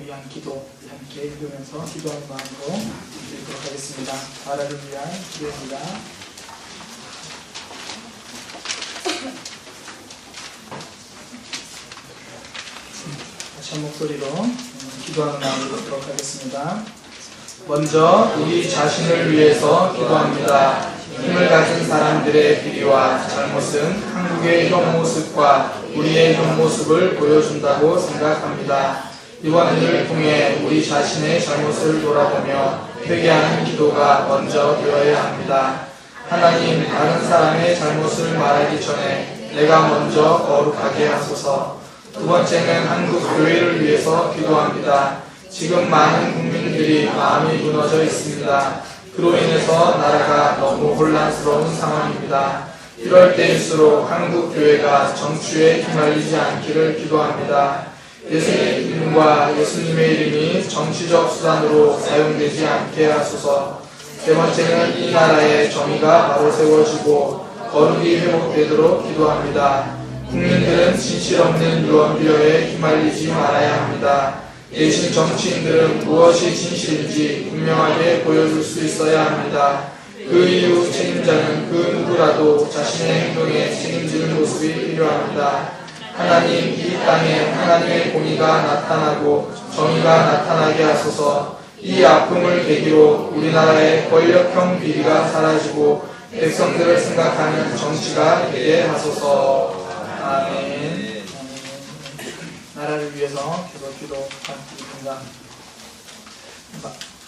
위한 기도 함께 읽으면서 기도하는 마음으로 드리도록 하겠습니다. 나라를 위한 기도입니다. 다시 한 목소리로 기도하는 마음으로 듣도록 하겠습니다. 먼저 우리 자신을 위해서 기도합니다. 힘을 가진 사람들의 비리와 잘못은 한국의 현 모습과 우리의 현 모습을 보여준다고 생각합니다. 이번 일을 통해 우리 자신의 잘못을 돌아보며 회개하는 기도가 먼저 되어야 합니다. 하나님, 다른 사람의 잘못을 말하기 전에 내가 먼저 거룩하게 하소서. 두 번째는 한국 교회를 위해서 기도합니다. 지금 많은 국민들이 마음이 무너져 있습니다. 그로 인해서 나라가 너무 혼란스러운 상황입니다. 이럴 때일수록 한국 교회가 정치에 휘말리지 않기를 기도합니다. 예수님의 이름과 예수님의 이름이 정치적 수단으로 사용되지 않게 하소서. 세 번째는 이 나라의 정의가 바로 세워지고 거룩이 회복되도록 기도합니다. 국민들은 진실 없는 유언비어에 휘말리지 말아야 합니다. 대신 정치인들은 무엇이 진실인지 분명하게 보여줄 수 있어야 합니다. 그 이후 책임자는 그 누구라도 자신의 행동에 책임지는 모습이 필요합니다. 하나님, 이 땅에 하나님의 공의가 나타나고 정의가 나타나게 하소서. 이 아픔을 계기로 우리나라의 권력형 비리가 사라지고 백성들을 생각하는 정치가 되게 하소서. 아멘. 나라를 위해서 기도합니다.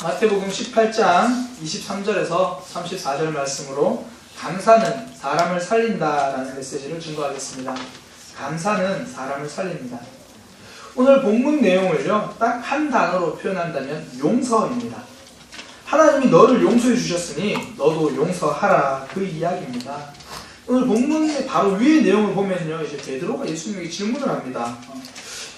마태복음 18장 23절에서 34절 말씀으로 감사는 사람을 살린다라는 메시지를 증거하겠습니다. 감사는 사람을 살립니다. 오늘 본문 내용을요, 딱 한 단어로 표현한다면 용서입니다. 하나님이 너를 용서해 주셨으니 너도 용서하라, 그 이야기입니다. 오늘 본문의 바로 위의 내용을 보면요, 이제 베드로가 예수님에게 질문을 합니다.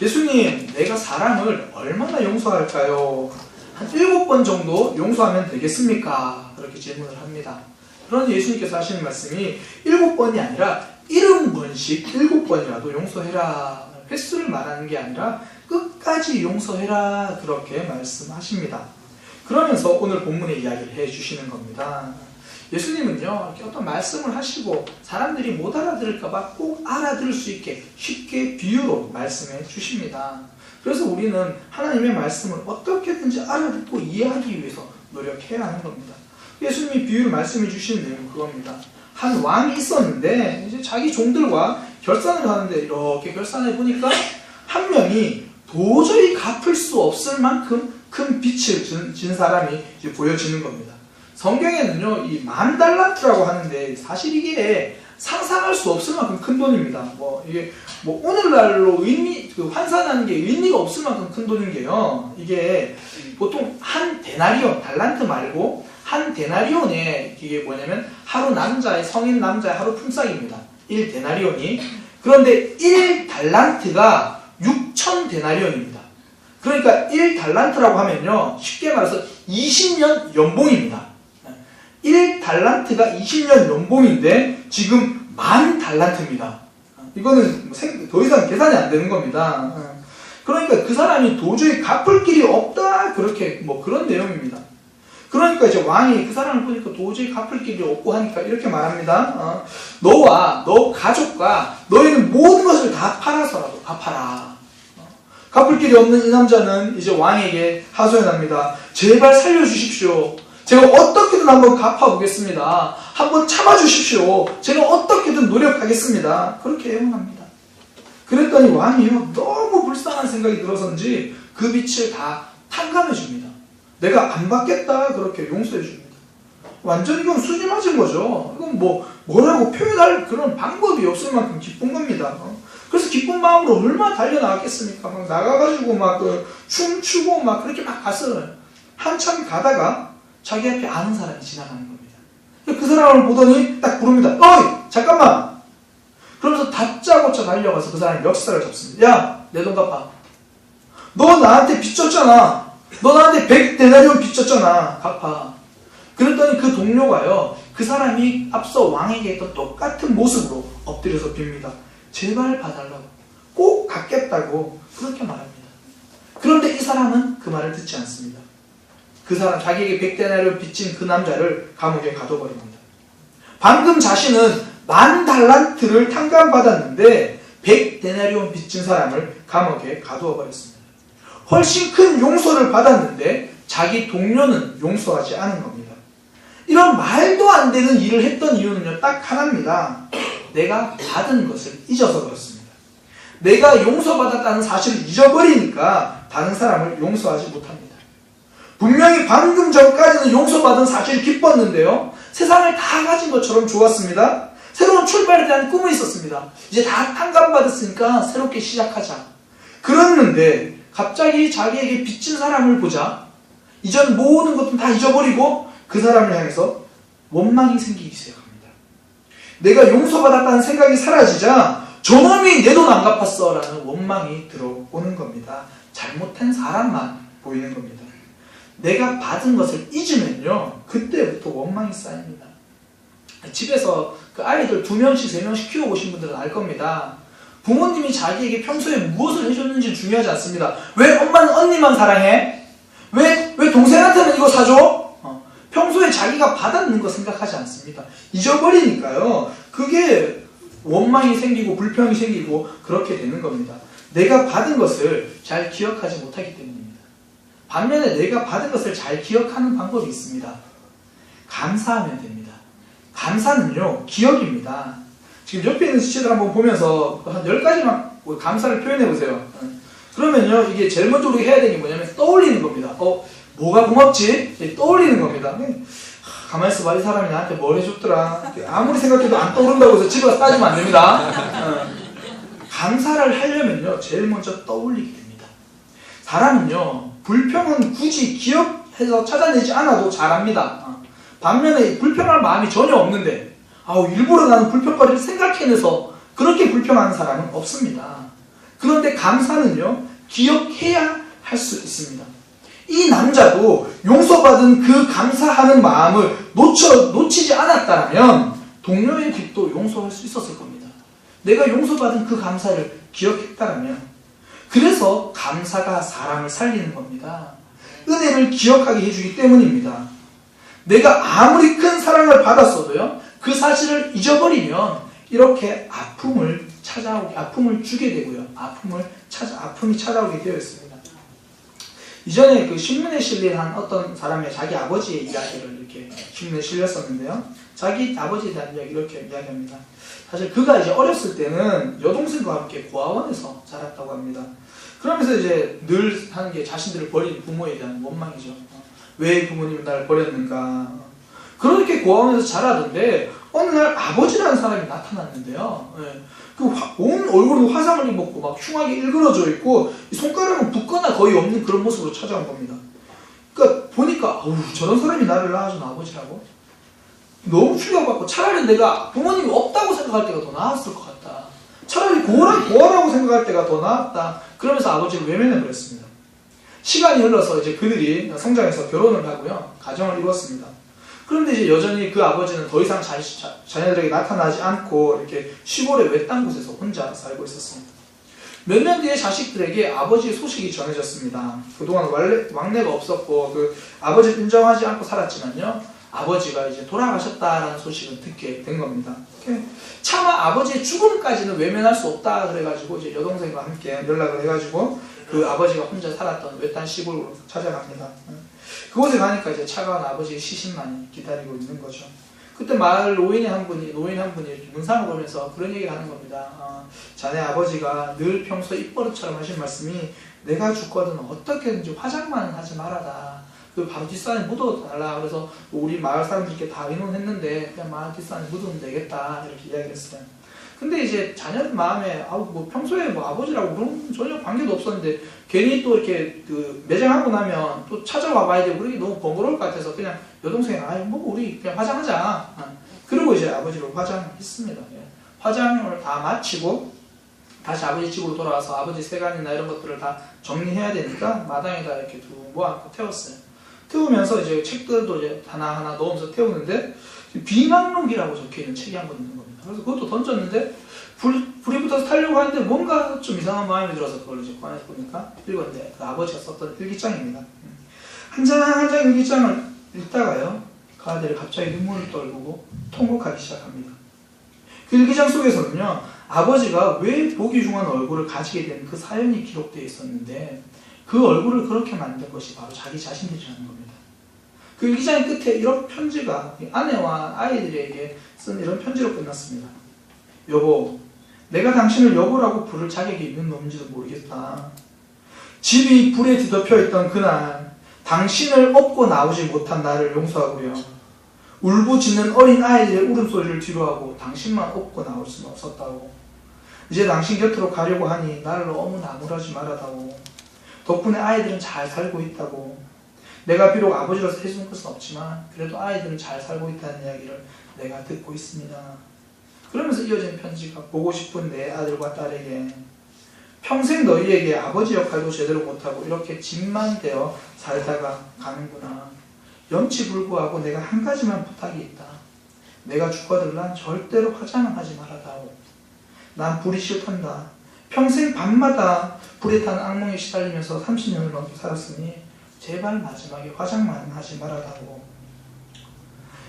예수님, 내가 사람을 얼마나 용서할까요? 한 7번 정도 용서하면 되겠습니까? 그렇게 질문을 합니다. 그런데 예수님께서 하시는 말씀이 7번이 아니라 70번씩 7번이라도 용서해라. 횟수를 말하는 게 아니라 끝까지 용서해라. 그렇게 말씀하십니다. 그러면서 오늘 본문의 이야기를 해주시는 겁니다. 예수님은요, 이렇게 어떤 말씀을 하시고 사람들이 못 알아들을까봐 꼭 알아들을 수 있게 쉽게 비유로 말씀해 주십니다. 그래서 우리는 하나님의 말씀을 어떻게든지 알아듣고 이해하기 위해서 노력해야 하는 겁니다. 예수님이 비유를 말씀해 주시는 내용은 그겁니다. 한 왕이 있었는데 이제 자기 종들과 결산을 하는데 이렇게 결산해 보니까 한 명이 도저히 갚을 수 없을 만큼 큰 빚을 진 사람이 이제 보여지는 겁니다. 성경에는요, 이 10,000달란트라고 하는데 사실 이게 상상할 수 없을 만큼 큰 돈입니다. 이게 오늘날로 환산하는 게 의미가 없을 만큼 큰 돈인 게요. 이게 보통 한 데나리온, 달란트 말고 한 데나리온에 이게 뭐냐면 하루 남자의, 성인 남자의 하루 품삯입니다. 1데나리온이. 그런데 1달란트가 6,000데나리온입니다. 그러니까 1달란트라고 하면요, 쉽게 말해서 20년 연봉입니다. 1달란트가 20년 연봉인데 지금 10,000달란트입니다. 이거는 더 이상 계산이 안 되는 겁니다. 그러니까 그 사람이 도저히 갚을 길이 없다, 그렇게 그런 내용입니다. 그러니까 이제 왕이 그 사람을 보니까 도저히 갚을 길이 없고 하니까 이렇게 말합니다. 너와 너 가족과 너희는 모든 것을 다 팔아서라도 갚아라. 갚을 길이 없는 이 남자는 이제 왕에게 하소연합니다. 제발 살려주십시오. 제가 어떻게든 한번 갚아보겠습니다. 한번 참아주십시오. 제가 어떻게든 노력하겠습니다. 그렇게 애원합니다. 그랬더니 왕이요, 너무 불쌍한 생각이 들어서인지 그 빚을 다 탕감해줍니다. 내가 안 받겠다, 그렇게 용서해줍니다. 완전 이건 수지 맞은 거죠. 이건 뭐라고 표현할 그런 방법이 없을 만큼 기쁜 겁니다. 그래서 기쁜 마음으로 얼마나 달려나갔겠습니까? 막 나가가지고 춤추고 그렇게 갔어요. 한참 가다가 자기 앞에 아는 사람이 지나가는 겁니다. 그 사람을 보더니 딱 부릅니다. 어이! 잠깐만! 그러면서 다짜고짜 달려가서 그 사람이 멱살을 잡습니다. 야! 내 돈 갚아. 너 나한테 빚졌잖아. 너 나한테 100데나리온 빚졌잖아. 갚아. 그랬더니 그 동료가요, 그 사람이 앞서 왕에게 했던 똑같은 모습으로 엎드려서 빕니다. 제발 봐달라고. 꼭 갚겠다고 그렇게 말합니다. 그런데 이 사람 사람은 그 말을 듣지 않습니다. 그 사람, 자기에게 100데나리온 빚진 그 남자를 감옥에 가둬버립니다. 방금 자신은 10,000달란트를 탕감받았는데 100데나리온 빚진 사람을 감옥에 가두어버렸습니다. 훨씬 큰 용서를 받았는데 자기 동료는 용서하지 않은 겁니다. 이런 말도 안 되는 일을 했던 이유는요, 딱 하나입니다. 내가 받은 것을 잊어서 그렇습니다. 내가 용서받았다는 사실을 잊어버리니까 다른 사람을 용서하지 못합니다. 분명히 방금 전까지는 용서받은 사실이 기뻤는데요, 세상을 다 가진 것처럼 좋았습니다. 새로운 출발에 대한 꿈이 있었습니다. 이제 다 탕감받았으니까 새롭게 시작하자. 그랬는데 갑자기 자기에게 빚진 사람을 보자 이전 모든 것도 다 잊어버리고 그 사람을 향해서 원망이 생기기 시작합니다. 내가 용서받았다는 생각이 사라지자 저놈이 내 돈 안 갚았어 라는 원망이 들어오는 겁니다. 잘못한 사람만 보이는 겁니다. 내가 받은 것을 잊으면요, 그때부터 원망이 쌓입니다. 집에서 그 아이들 2명씩 3명씩 키워보신 분들은 알 겁니다. 부모님이 자기에게 평소에 무엇을 해줬는지 중요하지 않습니다. 왜 엄마는 언니만 사랑해? 왜 동생한테는 이거 사줘? 평소에 자기가 받았는 거 생각하지 않습니다. 잊어버리니까요, 그게 원망이 생기고 불평이 생기고 그렇게 되는 겁니다. 내가 받은 것을 잘 기억하지 못하기 때문입니다. 반면에 내가 받은 것을 잘 기억하는 방법이 있습니다. 감사하면 됩니다. 감사는요, 기억입니다. 지금 옆에 있는 시체들 한번 보면서 한 10가지만 감사를 표현해 보세요. 그러면요, 이게 제일 먼저 우리가 해야 되는 게 뭐냐면 떠올리는 겁니다. 뭐가 고맙지? 떠올리는 겁니다. 가만히 있어봐, 이 사람이 나한테 뭘 해줬더라. 아무리 생각해도 안 떠오른다고 해서 집에 가서 따지면 안 됩니다. 감사를 하려면요, 제일 먼저 떠올리게 됩니다. 사람은요, 불평은 굳이 기억해서 찾아내지 않아도 잘합니다. 반면에 불평할 마음이 전혀 없는데 일부러 나는 불평거리를 생각해내서 그렇게 불평하는 사람은 없습니다. 그런데 감사는요, 기억해야 할 수 있습니다. 이 남자도 용서받은 그 감사하는 마음을 놓치지 않았다면 동료의 빚도 용서할 수 있었을 겁니다. 내가 용서받은 그 감사를 기억했다면. 그래서 감사가 사람을 살리는 겁니다. 은혜를 기억하게 해주기 때문입니다. 내가 아무리 큰 사랑을 받았어도요, 그 사실을 잊어버리면 이렇게 아픔을 주게 되고요, 아픔이 찾아오게 되어 있습니다. 이전에 그 신문에 실린 한 어떤 사람의 자기 아버지의 이야기를 이렇게 신문에 실렸었는데요, 자기 아버지에 대한 이야기 이렇게 이야기합니다. 사실 그가 이제 어렸을 때는 여동생과 함께 고아원에서 자랐다고 합니다. 그러면서 이제 늘 하는 게 자신들을 버린 부모에 대한 원망이죠. 왜 부모님은 나를 버렸는가. 그렇게 고아원에서 자라던데 어느 날 아버지라는 사람이 나타났는데요, 온 얼굴도 화상을 입었고 막 흉하게 일그러져 있고 손가락은 붓거나 거의 없는 그런 모습으로 찾아온 겁니다. 그러니까 보니까 저런 사람이 나를 낳아준 아버지라고? 너무 충격받고, 차라리 내가 부모님이 없다고 생각할 때가 더 나았을 것 같다. 차라리 고아라고 생각할 때가 더 나았다. 그러면서 아버지를 외면해버렸습니다. 시간이 흘러서 이제 그들이 성장해서 결혼을 하고요, 가정을 이루었습니다. 그런데 이제 여전히 그 아버지는 더 이상 자녀들에게 나타나지 않고 이렇게 시골의 외딴 곳에서 혼자 살고 있었습니다. 몇 년 뒤에 자식들에게 아버지의 소식이 전해졌습니다. 그동안 왕래가 없었고 그 아버지를 인정하지 않고 살았지만요, 아버지가 이제 돌아가셨다라는 소식을 듣게 된 겁니다. 차마 아버지의 죽음까지는 외면할 수 없다 그래가지고 이제 여동생과 함께 연락을 해가지고 그 아버지가 혼자 살았던 외딴 시골로 찾아갑니다. 그곳에 가니까 이제 차가운 아버지의 시신만이 기다리고 있는 거죠. 그때 마을 노인 한 분이 문상을 보면서 그런 얘기를 하는 겁니다. 자네 아버지가 늘 평소 입버릇처럼 하신 말씀이 내가 죽거든 어떻게든지 화장만 하지 말아라. 그 바로 뒷산에 묻어달라. 그래서 우리 마을 사람들께 다 의논했는데 그냥 마을 뒷산에 묻으면 되겠다. 이렇게 이야기했어요. 근데 이제 자녀들 마음에 평소에 아버지라고 그런 전혀 관계도 없었는데 괜히 또 이렇게 그 매장하고 나면 또 찾아와 봐야 되고 그러기 너무 번거로울 것 같아서 그냥 여동생이 우리 그냥 화장하자. 그리고 이제 아버지를 화장했습니다. 화장을 다 마치고 다시 아버지 집으로 돌아와서 아버지 세간이나 이런 것들을 다 정리해야 되니까 마당에다 이렇게 모아놓고 태웠어요. 태우면서 이제 책들도 이제 하나하나 넣으면서 태우는데 비망록이라고 적혀있는 책이 한 권 있는 겁니다. 그래서 그것도 던졌는데 불이 붙어서 타려고 하는데 뭔가 좀 이상한 마음이 들어서 그걸 이제 꺼내서 보니까 읽었는데 그 아버지가 썼던 일기장입니다. 한 장 한 장 일기장을 읽다가요, 그 아들이 갑자기 눈물을 떨구고 통곡하기 시작합니다. 그 일기장 속에서는요, 아버지가 왜 보기 흉한 얼굴을 가지게 된 그 사연이 기록되어 있었는데, 그 얼굴을 그렇게 만든 것이 바로 자기 자신이라는 겁니다. 그 일기장의 끝에 이런 편지가 아내와 아이들에게 쓴 이런 편지로 끝났습니다. 여보, 내가 당신을 여보라고 부를 자격이 있는 놈인지도 모르겠다. 집이 불에 뒤덮여 있던 그날 당신을 업고 나오지 못한 나를 용서하고요. 울부짖는 어린 아이들의 울음소리를 뒤로하고 당신만 업고 나올 수는 없었다고. 이제 당신 곁으로 가려고 하니 나를 너무 나무라지 말아다오. 덕분에 아이들은 잘 살고 있다고. 내가 비록 아버지로서 해준 것은 없지만 그래도 아이들은 잘 살고 있다는 이야기를 내가 듣고 있습니다. 그러면서 이어진 편지가 보고 싶은 내 아들과 딸에게 평생 너희에게 아버지 역할도 제대로 못하고 이렇게 집만 되어 살다가 가는구나. 염치불구하고 내가 한 가지만 부탁이 있다. 내가 죽어들란 절대로 화장은 하지 말아다오. 난 불이 싫단다. 평생 밤마다 불에 탄 악몽에 시달리면서 30년을 넘게 살았으니 제발 마지막에 화장만 하지 말아다오.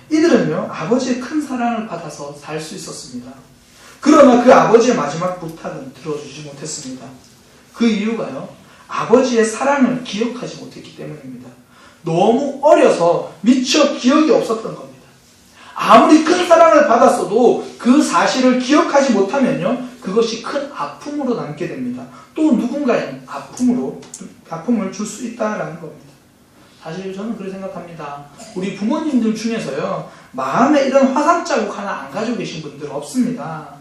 이들은요, 아버지의 큰 사랑을 받아서 살 수 있었습니다. 그러나 그 아버지의 마지막 부탁은 들어주지 못했습니다. 그 이유가요, 아버지의 사랑을 기억하지 못했기 때문입니다. 너무 어려서 미처 기억이 없었던 겁니다. 아무리 큰 사랑을 받았어도 그 사실을 기억하지 못하면요, 그것이 큰 아픔으로 남게 됩니다. 또 누군가의 아픔을 줄 수 있다라는 겁니다. 사실 저는 그렇게 생각합니다. 우리 부모님들 중에서요, 마음에 이런 화상 자국 하나 안 가지고 계신 분들은 없습니다.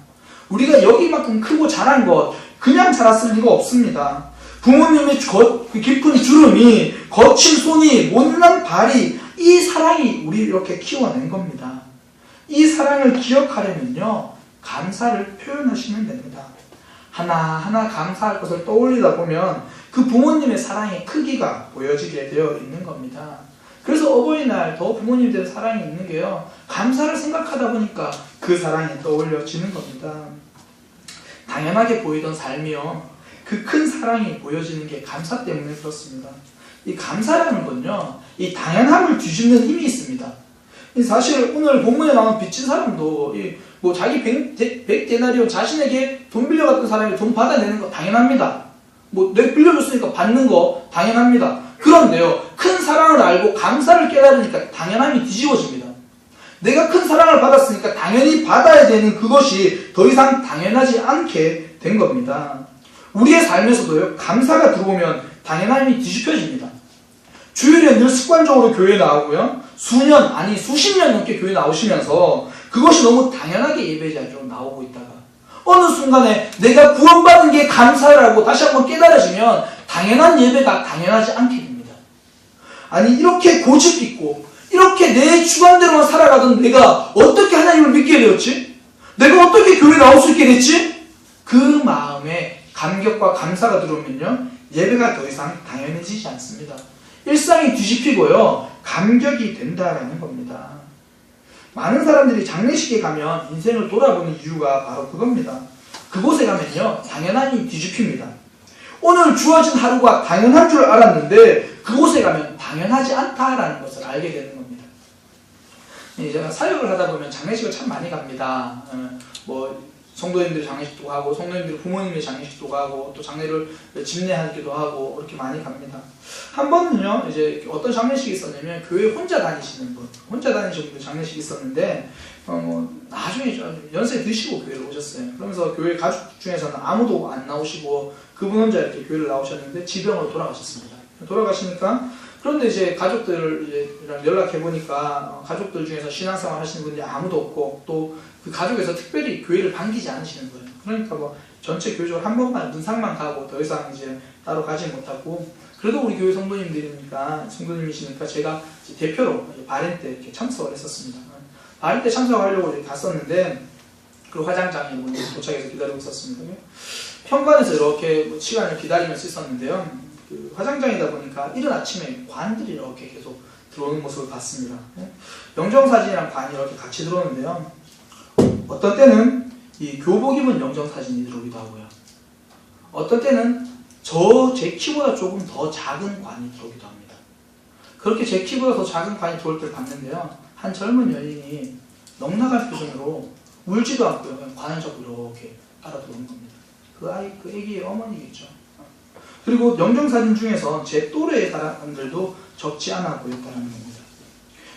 우리가 여기만큼 크고 자란 것 그냥 자랐을 리가 없습니다. 부모님의 깊은 주름이, 거친 손이, 못난 발이, 이 사랑이 우리 이렇게 키워낸 겁니다. 이 사랑을 기억하려면요, 감사를 표현하시면 됩니다. 하나하나 감사할 것을 떠올리다 보면 그 부모님의 사랑의 크기가 보여지게 되어 있는 겁니다. 그래서 어버이날 더 부모님들의 사랑이 있는 게요, 감사를 생각하다 보니까 그 사랑이 떠올려지는 겁니다. 당연하게 보이던 삶이요, 그 큰 사랑이 보여지는 게 감사 때문에 그렇습니다. 이 감사라는 건요, 이 당연함을 뒤집는 힘이 있습니다. 사실 오늘 본문에 나온 빚진 사람도 뭐 자기 100데나리온 자신에게 돈 빌려갔던 사람이 돈 받아내는 거 당연합니다. 뭐 내가 빌려줬으니까 받는 거 당연합니다. 그런데요, 큰 사랑을 알고 감사를 깨달으니까 당연함이 뒤집어집니다. 내가 큰 사랑을 받았으니까 당연히 받아야 되는 그것이 더 이상 당연하지 않게 된 겁니다. 우리의 삶에서도요, 감사가 들어오면 당연함이 뒤집혀집니다. 주일에 늘 습관적으로 교회에 나오고요, 수년 아니 수십 년 넘게 교회 나오시면서 그것이 너무 당연하게 예배 자리로 나오고 있다가 어느 순간에 내가 구원받은 게 감사라고 다시 한번 깨달아지면 당연한 예배가 당연하지 않게 됩니다. 아니 이렇게 고집 있고 이렇게 내 주관대로만 살아가던 내가 어떻게 하나님을 믿게 되었지? 내가 어떻게 교회 나올 수 있게 됐지? 그 마음에 감격과 감사가 들어오면요, 예배가 더 이상 당연해지지 않습니다. 일상이 뒤집히고요, 감격이 된다라는 겁니다. 많은 사람들이 장례식에 가면 인생을 돌아보는 이유가 바로 그겁니다. 그곳에 가면요, 당연함이 뒤집힙니다. 오늘 주어진 하루가 당연한 줄 알았는데 그곳에 가면 당연하지 않다라는 것을 알게 되는 겁니다. 제가 사역을 하다 보면 장례식을 참 많이 갑니다. 뭐 성도님들 장례식도 가고 성도님들 부모님의 장례식도 가고 또 장례를 집례하기도 하고 그렇게 많이 갑니다. 한 번은요, 이제 어떤 장례식이 있었냐면 교회 혼자 다니시는 분들 장례식이 있었는데 나중에 연세 드시고 교회를 오셨어요. 그러면서 교회 가족 중에서는 아무도 안 나오시고 그분 혼자 이렇게 교회를 나오셨는데 지병으로 돌아가셨습니다. 돌아가시니까 그런데 이제 가족들이랑 연락해 보니까 가족들 중에서 신앙생활 하시는 분이 아무도 없고 또 그 가족에서 특별히 교회를 반기지 않으시는 거예요. 그러니까 뭐 전체 교회적으로 한 번만 문상만 가고 더 이상 이제 따로 가지 못하고, 그래도 우리 교회 성도님이시니까 제가 대표로 발인 때 이렇게 참석을 했었습니다. 발인 때 참석하려고 이렇게 갔었는데 그 화장장에 도착해서 기다리고 있었습니다. 현관에서 이렇게 시간을 기다리면서 있었는데요, 그 화장장이다 보니까 이른 아침에 관들이 이렇게 계속 들어오는 모습을 봤습니다. 영정사진이랑 관이 이렇게 같이 들어오는데요, 어떤 때는 이 교복 입은 영정사진이 들어오기도 하고요. 어떤 때는 제 키보다 조금 더 작은 관이 들어오기도 합니다. 그렇게 제 키보다 더 작은 관이 들어올 때를 봤는데요. 한 젊은 여인이 넉나갈 표정으로 울지도 않고요. 그냥 관을 잡고 이렇게 따라 들어오는 겁니다. 그 애기의 어머니겠죠. 그리고 영정사진 중에서 제 또래의 사람들도 적지 않아 보였다는 겁니다.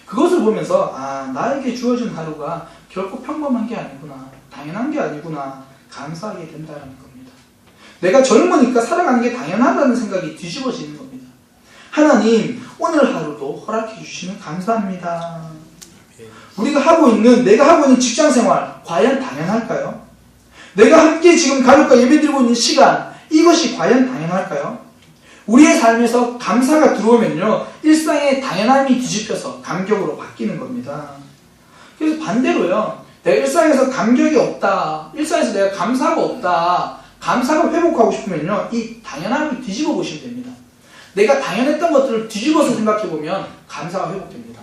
그것을 보면서 나에게 주어진 하루가 결코 평범한 게 아니구나, 당연한 게 아니구나 감사하게 된다는 겁니다. 내가 젊으니까 살아가는 게 당연하다는 생각이 뒤집어지는 겁니다. 하나님, 오늘 하루도 허락해 주시면 감사합니다. 내가 하고 있는 직장생활 과연 당연할까요? 내가 함께 지금 가족과 예배드리고 있는 시간, 이것이 과연 당연할까요? 우리의 삶에서 감사가 들어오면요, 일상의 당연함이 뒤집혀서 감격으로 바뀌는 겁니다. 그래서 반대로요, 내가 일상에서 감격이 없다, 일상에서 내가 감사가 없다, 감사가 회복하고 싶으면요, 이 당연함을 뒤집어 보시면 됩니다. 내가 당연했던 것들을 뒤집어서 생각해 보면 감사가 회복됩니다.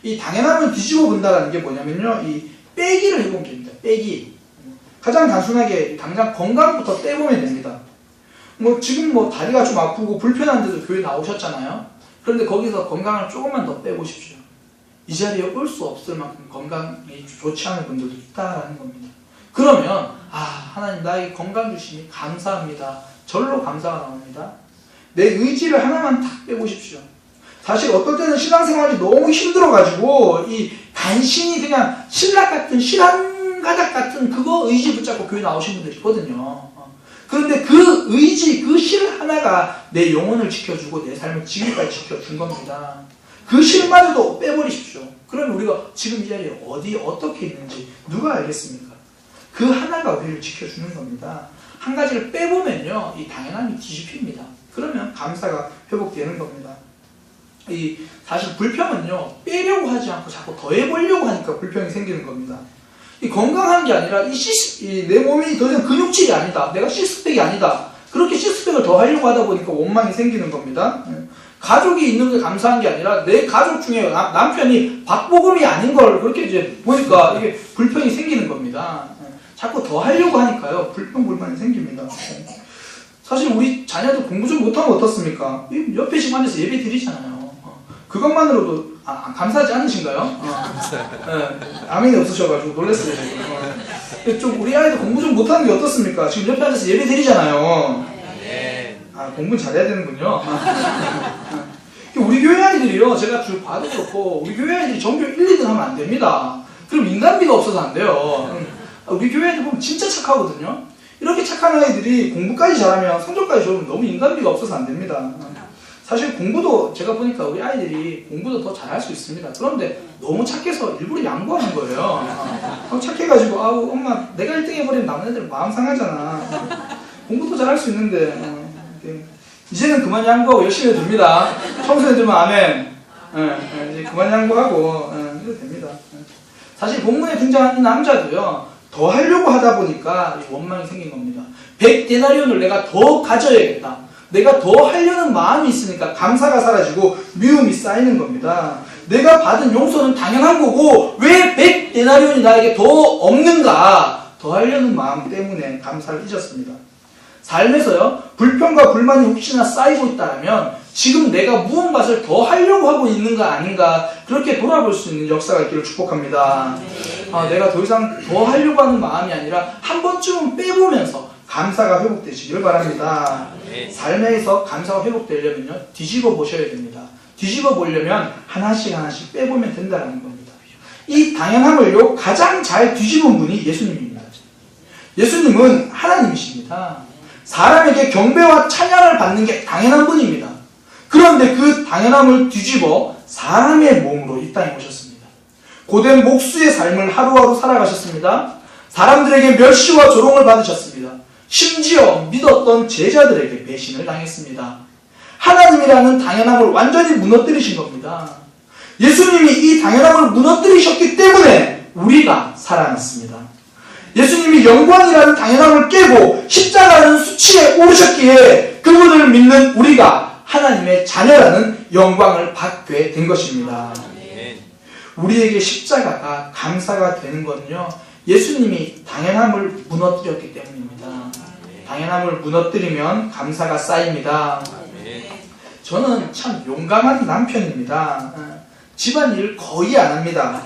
이 당연함을 뒤집어 본다는 게 뭐냐면요, 이 빼기를 해보면 됩니다. 빼기. 가장 단순하게 당장 건강부터 떼보면 됩니다. 지금 다리가 좀 아프고 불편한데도 교회 나오셨잖아요. 그런데 거기서 건강을 조금만 더 빼보십시오. 이 자리에 올 수 없을 만큼 건강이 좋지 않은 분들도 있다라는 겁니다. 그러면 하나님 나에게 건강 주시니 감사합니다. 절로 감사가 나옵니다. 내 의지를 하나만 탁 빼보십시오. 사실 어떨 때는 신앙생활이 너무 힘들어가지고 이 간신히 그냥 신락 같은 신앙가닥 같은 그거 의지 붙잡고 교회 나오신 분들 있거든요. 그런데 그 의지, 그 실 하나가 내 영혼을 지켜주고 내 삶을 지금까지 지켜준 겁니다. 그 실마저도 빼버리십시오. 그러면 우리가 지금 이 자리에 어떻게 있는지 누가 알겠습니까? 그 하나가 우리를 지켜주는 겁니다. 한 가지를 빼보면요, 이 당연함이 뒤집힙니다. 그러면 감사가 회복되는 겁니다. 사실 불평은요, 빼려고 하지 않고 자꾸 더해보려고 하니까 불평이 생기는 겁니다. 이 건강한 게 아니라 내 몸이 더 이상 근육질이 아니다, 내가 시스백이 아니다, 그렇게 시스백을 더 하려고 하다 보니까 원망이 생기는 겁니다. 가족이 있는 게 감사한 게 아니라 내 가족 중에 남편이 박보검이 아닌 걸 그렇게 이제 보니까 이게 불평이 생기는 겁니다. 자꾸 더 하려고 하니까요, 불평불만이 생깁니다. 사실 우리 자녀들 공부 좀 못하면 어떻습니까? 옆에 집 앉아서 예배 드리잖아요. 그것만으로도 감사하지 않으신가요? 아멘이 없으셔가지고 놀랐어요. 좀 우리 아이들 공부 좀 못하는 게 어떻습니까? 지금 옆에 앉아서 예배 드리잖아요. 공부는 잘해야 되는군요. 우리 교회 아이들이요, 제가 쭉 봐도 그렇고 우리 교회 아이들이 전교 1, 2등 하면 안 됩니다. 그럼 인간미가 없어서 안 돼요. 우리 교회 아이들 보면 진짜 착하거든요. 이렇게 착한 아이들이 공부까지 잘하면 성적까지 좋으면 너무 인간미가 없어서 안 됩니다. 사실 공부도 제가 보니까 우리 아이들이 공부도 더 잘할 수 있습니다. 그런데 너무 착해서 일부러 양보하는 거예요. 착해가지고 엄마 내가 1등 해버리면 남은 애들 마음 상하잖아. 공부도 잘할 수 있는데 이제는 그만 양보하고 열심히 해도 됩니다. 청소년들만 아멘. 이제 그만 양보하고 해도 됩니다. 사실 본문에 등장한 이 남자도요, 더 하려고 하다 보니까 원망이 생긴 겁니다. 100데나리온을 내가 더 가져야겠다, 내가 더 하려는 마음이 있으니까 감사가 사라지고 미움이 쌓이는 겁니다. 내가 받은 용서는 당연한 거고 왜 100데나리온이 나에게 더 없는가, 더 하려는 마음 때문에 감사를 잊었습니다. 삶에서요, 불평과 불만이 혹시나 쌓이고 있다면 지금 내가 무언가를 더 하려고 하고 있는가 아닌가, 그렇게 돌아볼 수 있는 역사가 있기를 축복합니다. 내가 더 이상 더 하려고 하는 마음이 아니라 한 번쯤은 빼보면서 감사가 회복되시기를 바랍니다. 삶에서 감사가 회복되려면요, 뒤집어 보셔야 됩니다. 뒤집어 보려면 하나씩 빼보면 된다는 겁니다. 이 당연함을요, 가장 잘 뒤집은 분이 예수님입니다. 예수님은 하나님이십니다. 사람에게 경배와 찬양을 받는 게 당연한 분입니다. 그런데 그 당연함을 뒤집어 사람의 몸으로 이 땅에 오셨습니다. 고된 목수의 삶을 하루하루 살아가셨습니다. 사람들에게 멸시와 조롱을 받으셨습니다. 심지어 믿었던 제자들에게 배신을 당했습니다. 하나님이라는 당연함을 완전히 무너뜨리신 겁니다. 예수님이 이 당연함을 무너뜨리셨기 때문에 우리가 살아났습니다. 예수님이 영광이라는 당연함을 깨고 십자가라는 수치에 오르셨기에 그분을 믿는 우리가 하나님의 자녀라는 영광을 받게 된 것입니다. 우리에게 십자가가 감사가 되는 건요, 예수님이 당연함을 무너뜨렸기 때문입니다. 당연함을 무너뜨리면 감사가 쌓입니다. 저는 참 용감한 남편입니다. 집안일을 거의 안 합니다.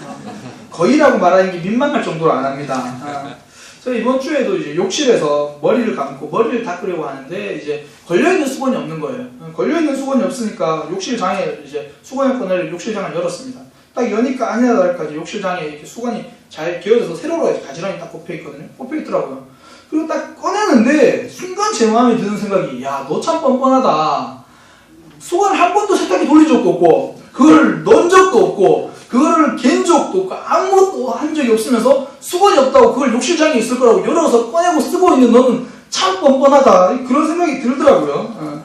거의라고 말하는 게 민망할 정도로 안 합니다. 제가 이번 주에도 이제 욕실에서 머리를 감고 머리를 닦으려고 하는데 이제 걸려있는 수건이 없는 거예요. 걸려있는 수건이 없으니까 욕실장에 이제 수건을 꺼내려 욕실장을 열었습니다. 딱 여니까 아니나 다를까 욕실장에 이렇게 수건이 잘 개어져서 세로로 가지런히 딱 꼽혀있거든요. 꼽혀있더라고요. 그리고 딱 꺼내는데 순간 제 마음에 드는 생각이, 야, 너 참 뻔뻔하다. 수건을 한 번도 세탁기 돌린 적도 없고 그걸 넣은 적도 없고 그거를 갠 적도 없고 아무것도 한 적이 없으면서 수건이 없다고 그걸 욕실장에 있을 거라고 열어서 꺼내고 쓰고 있는 너는 참 뻔뻔하다. 그런 생각이 들더라고요.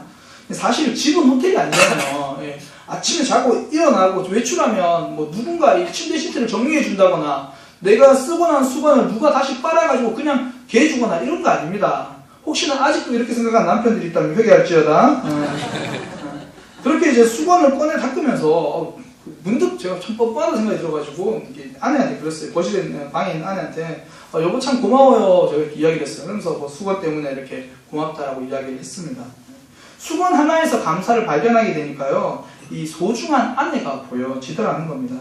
사실 집은 호텔이 아니잖아요. 아침에 자고 일어나고 외출하면 뭐 누군가 이 침대 시트를 정리해 준다거나 내가 쓰고 난 수건을 누가 다시 빨아가지고 그냥 개주거나 이런 거 아닙니다. 혹시나 아직도 이렇게 생각하는 남편들이 있다면 회개할지어다. 그렇게 이제 수건을 꺼내 닦으면서 문득 제가 참 뻔뻔하다 생각이 들어가지고 아내한테 그랬어요. 거실에 있는 방에 있는 아내한테 여보 참 고마워요. 제가 이렇게 이야기를 했어요. 그러면서 뭐 수건 때문에 이렇게 고맙다라고 이야기를 했습니다. 수건 하나에서 감사를 발견하게 되니까요. 이 소중한 아내가 보여지더라는 겁니다.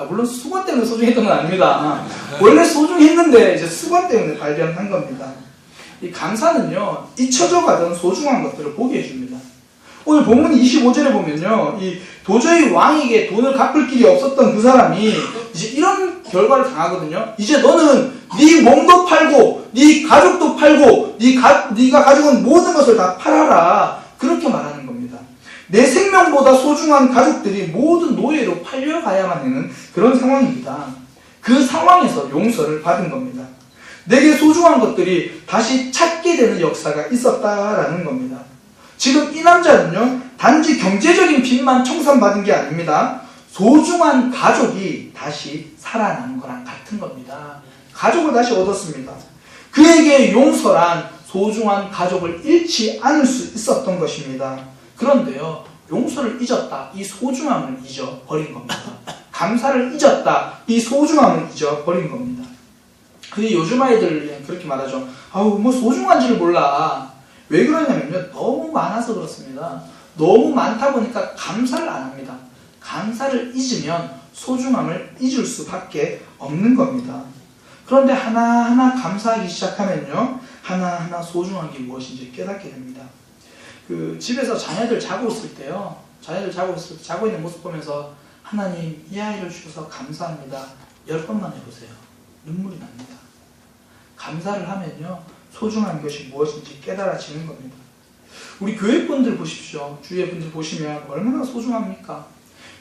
물론 수건 때문에 소중했던 건 아닙니다. 원래 소중했는데 이제 수건 때문에 발견한 겁니다. 이 감사는요. 잊혀져 가던 소중한 것들을 보게 해줍니다. 오늘 본문 25절에 보면요. 이 도저히 왕에게 돈을 갚을 길이 없었던 그 사람이 이제 이런 결과를 당하거든요. 이제 너는 네 몸도 팔고 네 가족도 팔고 네가 가지고 있는 모든 것을 다 팔아라. 그렇게 말하는 겁니다. 내 생명보다 소중한 가족들이 모두 노예로 팔려가야만 하는 그런 상황입니다. 그 상황에서 용서를 받은 겁니다. 내게 소중한 것들이 다시 찾게 되는 역사가 있었다라는 겁니다. 지금 이 남자는요, 단지 경제적인 빚만 청산받은 게 아닙니다. 소중한 가족이 다시 살아난 거랑 같은 겁니다. 가족을 다시 얻었습니다. 그에게 용서란 소중한 가족을 잃지 않을 수 있었던 것입니다. 그런데요, 용서를 잊었다. 이 소중함을 잊어버린 겁니다. 감사를 잊었다. 이 소중함을 잊어버린 겁니다. 근데 요즘 아이들 그렇게 말하죠. 아우, 뭐 소중한지를 몰라. 왜 그러냐면요. 너무 많아서 그렇습니다. 너무 많다 보니까 감사를 안 합니다. 감사를 잊으면 소중함을 잊을 수밖에 없는 겁니다. 그런데 하나하나 감사하기 시작하면요. 하나하나 소중한 게 무엇인지 깨닫게 됩니다. 집에서 자녀들 자고 있을 때요. 자녀들 자고 있는 모습 보면서 하나님 이 아이를 주셔서 감사합니다. 10번만 해보세요. 눈물이 납니다. 감사를 하면요. 소중한 것이 무엇인지 깨달아지는 겁니다. 우리 교회분들 보십시오. 주위의 분들 보시면 얼마나 소중합니까?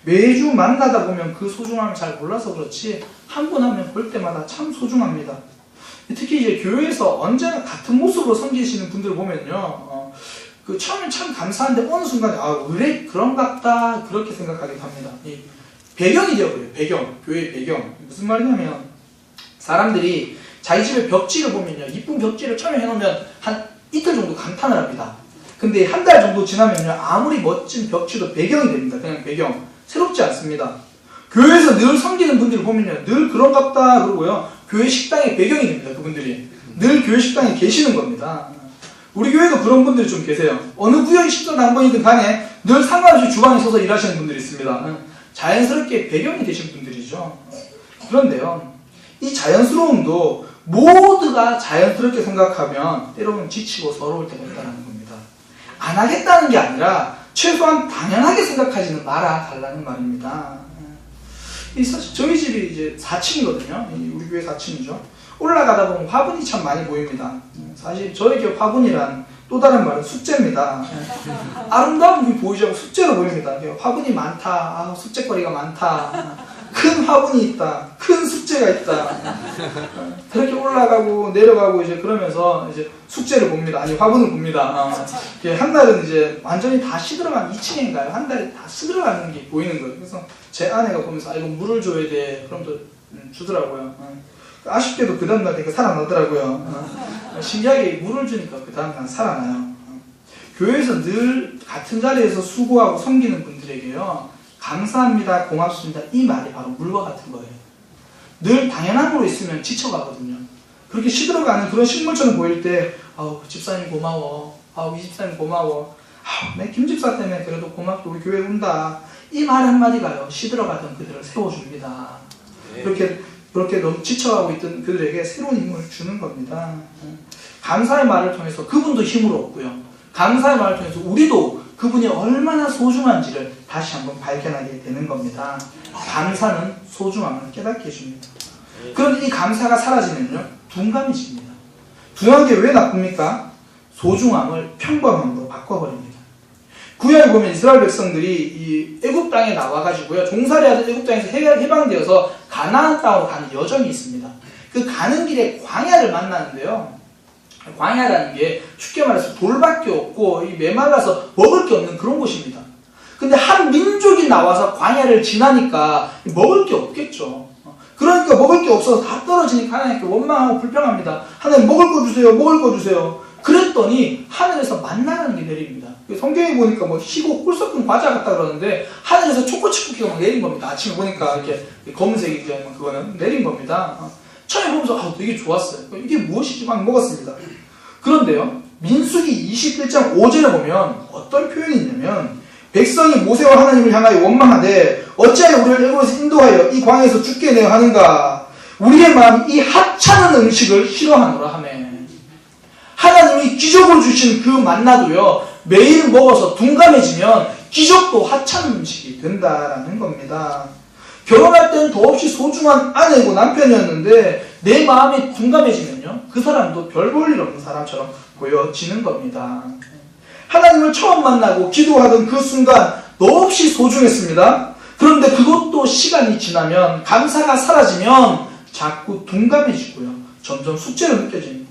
매주 만나다 보면 그 소중함을 잘 몰라서 그렇지 한 번 하면 볼 때마다 참 소중합니다. 특히 이제 교회에서 언제나 같은 모습으로 섬기시는 분들 보면요. 처음엔 참 감사한데 어느 순간에 의뢰 그런갑다 그렇게 생각하기도 합니다. 이 배경이 되어버려요. 배경. 교회의 배경. 무슨 말이냐면 사람들이 자기 집의 벽지를 보면요. 이쁜 벽지를 처음에 해놓으면 한 이틀 정도 감탄을 합니다. 근데 한 달 정도 지나면요. 아무리 멋진 벽지도 배경이 됩니다. 그냥 배경. 새롭지 않습니다. 교회에서 늘 섬기는 분들을 보면요. 늘 그런갑다 그러고요. 교회 식당의 배경이 됩니다. 그분들이. 늘 교회 식당에 계시는 겁니다. 우리 교회도 그런 분들이 좀 계세요. 어느 구역의 십자당번이든 간에 늘 상관없이 주방에 서서 일하시는 분들이 있습니다. 자연스럽게 배경이 되신 분들이죠. 그런데요. 이 자연스러움도 모두가 자연스럽게 생각하면 때로는 지치고 서러울 때가 있다는 겁니다. 안 하겠다는 게 아니라 최소한 당연하게 생각하지는 말아달라는 말입니다. 사실 저희 집이 이제 4층이거든요. 우리 교회 4층이죠. 올라가다 보면 화분이 참 많이 보입니다. 사실 저에게 화분이란 또 다른 말은 숙제입니다. 아름다운 게 보이지 않고 숙제로 보입니다. 화분이 많다. 숙제거리가 많다. 큰 화분이 있다. 큰 숙제가 있다. 그렇게 올라가고 내려가고 이제 그러면서 이제 숙제를 봅니다. 아니 화분을 봅니다. 한 달은 이제 완전히 다 시들어가는 2층인가요? 한 달에 다 시들어가는 게 보이는 거예요. 그래서 제 아내가 보면서 이거 물을 줘야 돼. 그럼 또 주더라고요. 아쉽게도 그 다음날 되니까 살아나더라고요. 신기하게 물을 주니까 그 다음날 살아나요. 교회에서 늘 같은 자리에서 수고하고 섬기는 분들에게요. 감사합니다, 고맙습니다. 이 말이 바로 물과 같은 거예요. 늘 당연함으로 있으면 지쳐가거든요. 그렇게 시들어가는 그런 식물처럼 보일 때 아우 집사님 고마워, 아우 이 집사님 고마워, 아우 내 김집사 때문에 그래도 고맙고 우리 교회 온다, 이 말 한마디가요 시들어가던 그들을 세워줍니다. 그렇게 너무 지쳐가고 있던 그들에게 새로운 힘을 주는 겁니다. 감사의 말을 통해서 그분도 힘을 얻고요, 감사의 말을 통해서 우리도 그분이 얼마나 소중한지를 다시 한번 발견하게 되는 겁니다. 감사는 소중함을 깨닫게 해줍니다. 그런데 이 감사가 사라지면요 둔감해집니다. 둔한 게 왜 나쁩니까? 소중함을 평범함으로 바꿔버립니다. 구약에 보면 이스라엘 백성들이 이 애굽 땅에 나와가지고요 종살이하던 애굽 땅에서 해방되어서 가나안 땅으로 가는 여정이 있습니다. 그 가는 길에 광야를 만나는데요, 광야라는 게 쉽게 말해서 돌밖에 없고 메말라서 먹을 게 없는 그런 곳입니다. 근데 한 민족이 나와서 광야를 지나니까 먹을 게 없겠죠. 그러니까 먹을 게 없어서 다 떨어지니까 하나님께 원망하고 불평합니다. 하나님 먹을 거 주세요, 먹을 거 주세요. 그랬더니 하늘에서 만나라는 게 내립니다. 성경에 보니까 뭐 희고 꿀 섞은 과자 같다 그러는데 하늘에서 초코칩 쿠키가 막 내린 겁니다. 아침에 보니까 이렇게 검은색이죠. 그거는 내린 겁니다. 처음에 보면서 되게 좋았어요. 이게 무엇이지 막 먹었습니다. 그런데요 민수기 21장 5절에 보면 어떤 표현이 있냐면, 백성이 모세와 하나님을 향하여 원망하되 어찌하여 우리를 애굽에서 인도하여 이 광야에서 죽게 내어 하는가. 우리의 마음이 이 하찮은 음식을 싫어하노라 하매. 하나님이 기적으로 주신 그 만나도요 매일 먹어서 둔감해지면 기적도 하찮은 음식이 된다라는 겁니다. 결혼할 때는 더없이 소중한 아내고 남편이었는데 내 마음이 둔감해지면요 그 사람도 별 볼 일 없는 사람처럼 보여지는 겁니다. 하나님을 처음 만나고 기도하던 그 순간 더없이 소중했습니다. 그런데 그것도 시간이 지나면, 감사가 사라지면 자꾸 둔감해지고요 점점 숙제로 느껴지는 겁니다.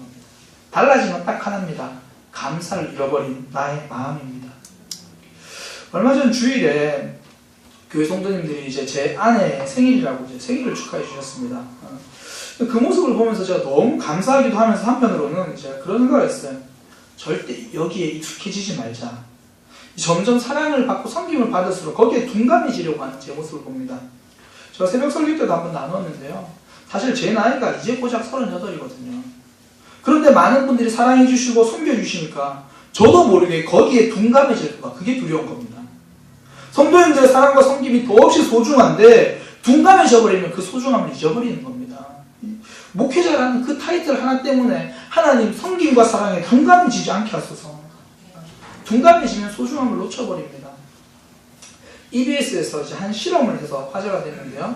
달라진 건 딱 하나입니다. 감사를 잃어버린 나의 마음입니다. 얼마 전 주일에 교회 성도님들이 이제 제 아내의 생일이라고 이제 생일을 축하해 주셨습니다. 그 모습을 보면서 제가 너무 감사하기도 하면서 한편으로는 이제 그런 생각을 했어요. 절대 여기에 익숙해지지 말자. 점점 사랑을 받고 섬김을 받을수록 거기에 둔감해지려고 하는 제 모습을 봅니다. 제가 새벽 설교 때도 한번 나눴는데요. 사실 제 나이가 이제 고작 38이거든요. 그런데 많은 분들이 사랑해 주시고 섬겨 주시니까 저도 모르게 거기에 둔감해질까, 그게 두려운 겁니다. 성도님들의 사랑과 섬김이 더없이 소중한데 둔감해져 버리면 그 소중함을 잊어버리는 겁니다. 목회자라는 그 타이틀 하나 때문에 하나님 섬김과 사랑에 둔감해지지 않게 하소서. 둔감해지면 소중함을 놓쳐버립니다. EBS에서 이제 한 실험을 해서 화제가 됐는데요.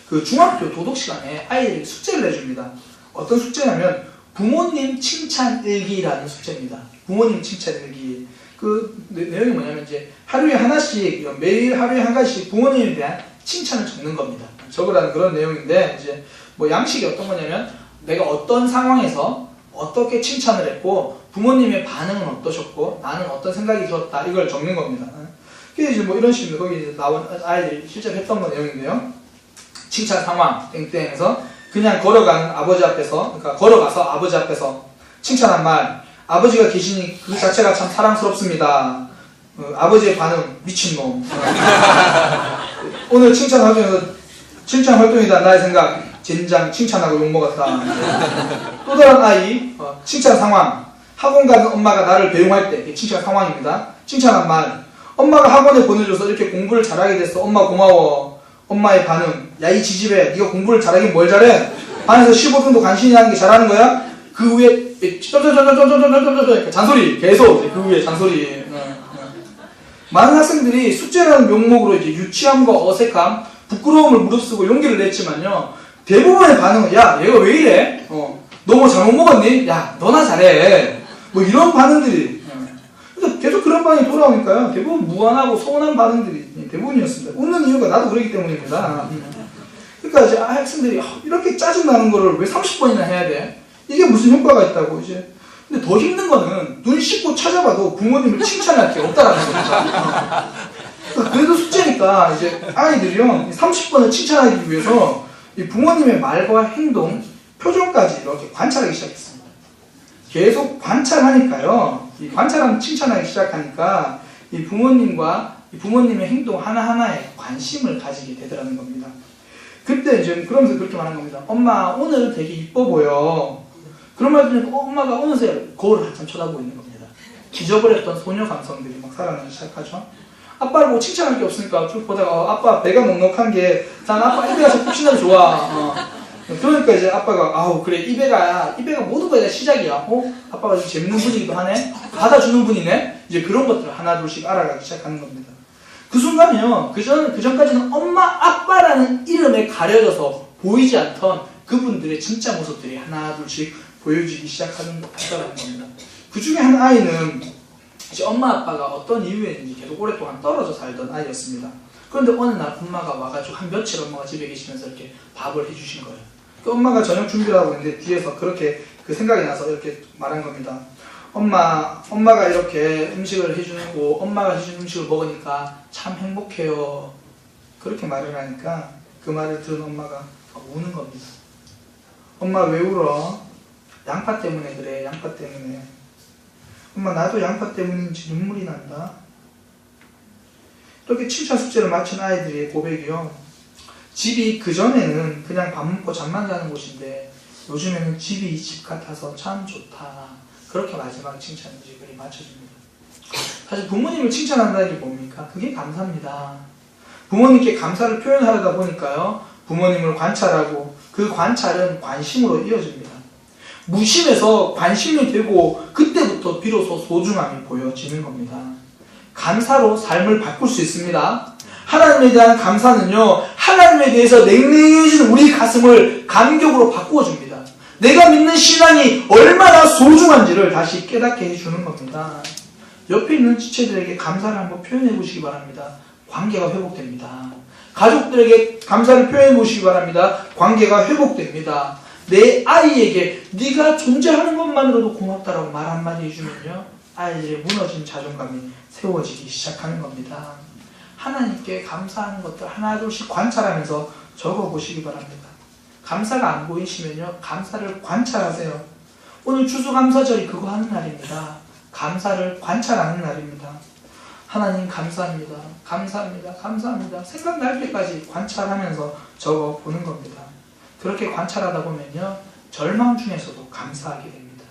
그 중학교 도덕 시간에 아이들이 숙제를 내줍니다. 어떤 숙제냐면 부모님 칭찬 일기라는 숙제입니다. 부모님 칭찬 일기. 그 내용이 뭐냐면 이제 하루에 하나씩, 매일 하루에 한 가지씩 부모님에 대한 칭찬을 적는 겁니다. 적으라는 그런 내용인데, 이제 뭐 양식이 어떤 거냐면 내가 어떤 상황에서 어떻게 칭찬을 했고 부모님의 반응은 어떠셨고 나는 어떤 생각이 들었다, 이걸 적는 겁니다. 그게 이제 뭐 이런 식입니다. 거기 이제 나온 아이들이 실제로 했던 거 내용인데요. 칭찬 상황 땡땡해서 그냥 걸어가는 아버지 앞에서, 그러니까 걸어가서 아버지 앞에서 칭찬한 말, 아버지가 계시니 그 자체가 참 사랑스럽습니다. 아버지의 반응, 미친놈. 오늘 칭찬 활동에서, 칭찬 활동이다 나의 생각, 젠장 칭찬하고 욕먹었다. 또 다른 아이, 칭찬 상황, 학원 가는 엄마가 나를 배웅할 때, 칭찬 상황입니다. 칭찬한 말, 엄마가 학원에 보내줘서 이렇게 공부를 잘하게 됐어, 엄마 고마워. 엄마의 반응, 야 이 지집애 네가 공부를 잘하긴 뭘 잘해? 반에서 15분도 간신히 하는 게 잘하는 거야? 그 위에 잔소리, 계속 그 위에 잔소리. 많은 학생들이 숙제라는 명목으로 이제 유치함과 어색함, 부끄러움을 무릅쓰고 용기를 냈지만요, 대부분의 반응은 야 얘가 왜 이래? 너 뭐 잘못 먹었니? 야 너나 잘해. 뭐 이런 반응들이, 계속 그런 반응이 돌아오니까요, 대부분 무안하고 서운한 반응들이 대부분이었습니다. 웃는 이유가 나도 그러기 때문입니다. 그러니까 이제 학생들이 이렇게 짜증나는 거를 왜 30번이나 해야 돼? 이게 무슨 효과가 있다고 이제. 근데 더 힘든 거는 눈 씻고 찾아봐도 부모님을 칭찬할 게 없다라는 거죠. 그래도 숙제니까 이제 아이들이요 30번을 칭찬하기 위해서 이 부모님의 말과 행동, 표정까지 이렇게 관찰하기 시작했습니다. 계속 관찰하니까요, 이 관찰하면 칭찬하기 시작하니까 이 부모님과 이 부모님의 행동 하나하나에 관심을 가지게 되더라는 겁니다. 그때 이제 그러면서 그렇게 말하는 겁니다. 엄마 오늘 되게 이뻐 보여. 그런 말 들으니까 엄마가 어느새 거울을 한참 쳐다보고 있는 겁니다. 기저버렸던 소녀 감성들이 막 살아나기 시작하죠. 아빠를 뭐 칭찬할 게 없으니까 쭉 보다가 아빠 배가 넉넉한 게 난 아빠 이 배가 푹신하게 좋아. 그러니까 이제 아빠가 아우 그래 이 배가 모든 거에 시작이야. 아빠가 좀 재밌는 분이기도 하네. 받아주는 분이네. 이제 그런 것들을 하나 둘씩 알아가기 시작하는 겁니다. 그 순간이요. 그전까지는 엄마 아빠라는 이름에 가려져서 보이지 않던 그분들의 진짜 모습들이 하나 둘씩 보여지기 시작한다는 겁니다. 그 중에 한 아이는 이제 엄마 아빠가 어떤 이유였는지 계속 오랫동안 떨어져 살던 아이였습니다. 그런데 어느 날 엄마가 와가지고 한 며칠 엄마가 집에 계시면서 이렇게 밥을 해주신 거예요. 그 엄마가 저녁 준비를 하고 있는데 뒤에서 그렇게 그 생각이 나서 이렇게 말한 겁니다. 엄마가 이렇게 음식을 해주고 엄마가 해준 음식을 먹으니까 참 행복해요. 그렇게 말을 하니까 그 말을 들은 엄마가 우는 겁니다. 엄마 왜 울어? 양파 때문에 그래. 양파 때문에. 엄마 나도 양파 때문인지 눈물이 난다. 이렇게 칭찬 숙제를 마친 아이들의 고백이요. 집이 그전에는 그냥 밥 먹고 잠만 자는 곳인데 요즘에는 집이 집 같아서 참 좋다. 그렇게 마지막 칭찬지글이 맞춰집니다. 사실 부모님을 칭찬한다는 게 뭡니까? 그게 감사입니다. 부모님께 감사를 표현하려다 보니까요. 부모님을 관찰하고 그 관찰은 관심으로 이어집니다. 무심해서 관심이 되고 그때부터 비로소 소중함이 보여지는 겁니다. 감사로 삶을 바꿀 수 있습니다. 하나님에 대한 감사는요. 하나님에 대해서 냉랭해진 우리 가슴을 감격으로 바꾸어줍니다. 내가 믿는 신앙이 얼마나 소중한지를 다시 깨닫게 해주는 겁니다. 옆에 있는 지체들에게 감사를 한번 표현해 보시기 바랍니다. 관계가 회복됩니다. 가족들에게 감사를 표현해 보시기 바랍니다. 관계가 회복됩니다. 내 아이에게 네가 존재하는 것만으로도 고맙다라고 말 한마디 해주면요. 아이들의 무너진 자존감이 세워지기 시작하는 겁니다. 하나님께 감사하는 것들 하나둘씩 관찰하면서 적어보시기 바랍니다. 감사가 안 보이시면요. 감사를 관찰하세요. 오늘 추수감사절이 그거 하는 날입니다. 감사를 관찰하는 날입니다. 하나님 감사합니다. 감사합니다. 감사합니다. 생각날 때까지 관찰하면서 적어보는 겁니다. 그렇게 관찰하다 보면요. 절망 중에서도 감사하게 됩니다.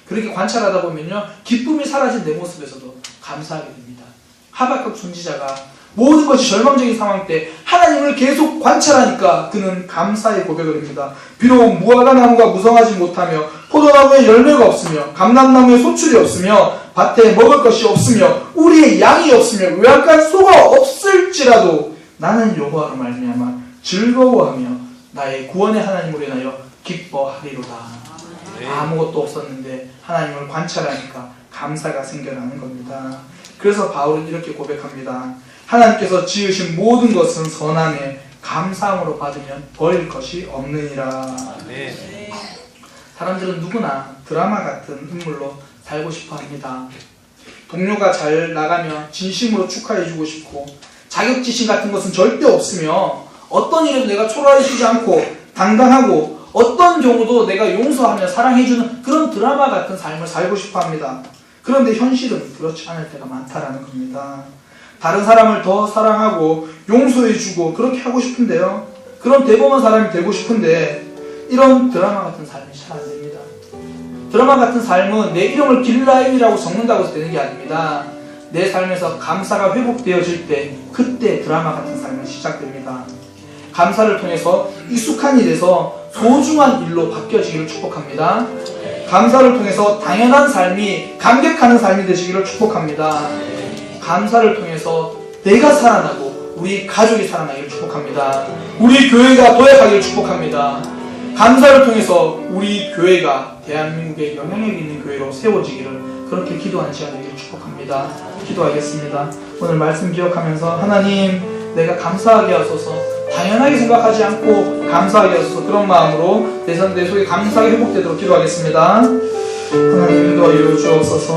그렇게 관찰하다 보면요. 기쁨이 사라진 내 모습에서도 감사하게 됩니다. 하박국 선지자가 모든 것이 절망적인 상황 때 하나님을 계속 관찰하니까 그는 감사의 고백을 합니다. 비록 무화과 나무가 무성하지 못하며 포도나무에 열매가 없으며 감람나무에 소출이 없으며 밭에 먹을 것이 없으며 우리의 양이 없으며 외양간 소가 없을지라도 나는 여호와로 말미암아 즐거워하며 나의 구원의 하나님으로 인하여 기뻐하리로다. 아무것도 없었는데 하나님을 관찰하니까 감사가 생겨나는 겁니다. 그래서 바울은 이렇게 고백합니다. 하나님께서 지으신 모든 것은 선함에 감사함으로 받으면 버릴 것이 없느니라. 네. 사람들은 누구나 드라마 같은 인물로 살고 싶어 합니다. 동료가 잘 나가면 진심으로 축하해주고 싶고 자격지심 같은 것은 절대 없으며 어떤 일에도 내가 초라해지지 않고 당당하고 어떤 경우도 내가 용서하며 사랑해주는 그런 드라마 같은 삶을 살고 싶어 합니다. 그런데 현실은 그렇지 않을 때가 많다라는 겁니다. 다른 사람을 더 사랑하고 용서해주고 그렇게 하고 싶은데요. 그런 대범한 사람이 되고 싶은데 이런 드라마 같은 삶이 잘 안됩니다. 드라마 같은 삶은 내 이름을 길라임이라고 적는다고 해서 되는 게 아닙니다. 내 삶에서 감사가 회복되어질 때 그때 드라마 같은 삶은 시작됩니다. 감사를 통해서 익숙한 일에서 소중한 일로 바뀌어지기를 축복합니다. 감사를 통해서 당연한 삶이 감격하는 삶이 되시기를 축복합니다. 감사를 통해서 내가 살아나고 우리 가족이 살아나기를 축복합니다. 우리 교회가 도약하기를 축복합니다. 감사를 통해서 우리 교회가 대한민국의 영향력 있는 교회로 세워지기를 그렇게 기도하는 시간 되기를 축복합니다. 기도하겠습니다. 오늘 말씀 기억하면서 하나님 내가 감사하게 하소서, 당연하게 생각하지 않고 감사하게 하소서, 그런 마음으로 내 속에 감사하게 회복되도록 기도하겠습니다. 하나님 인도하여 주옵소서.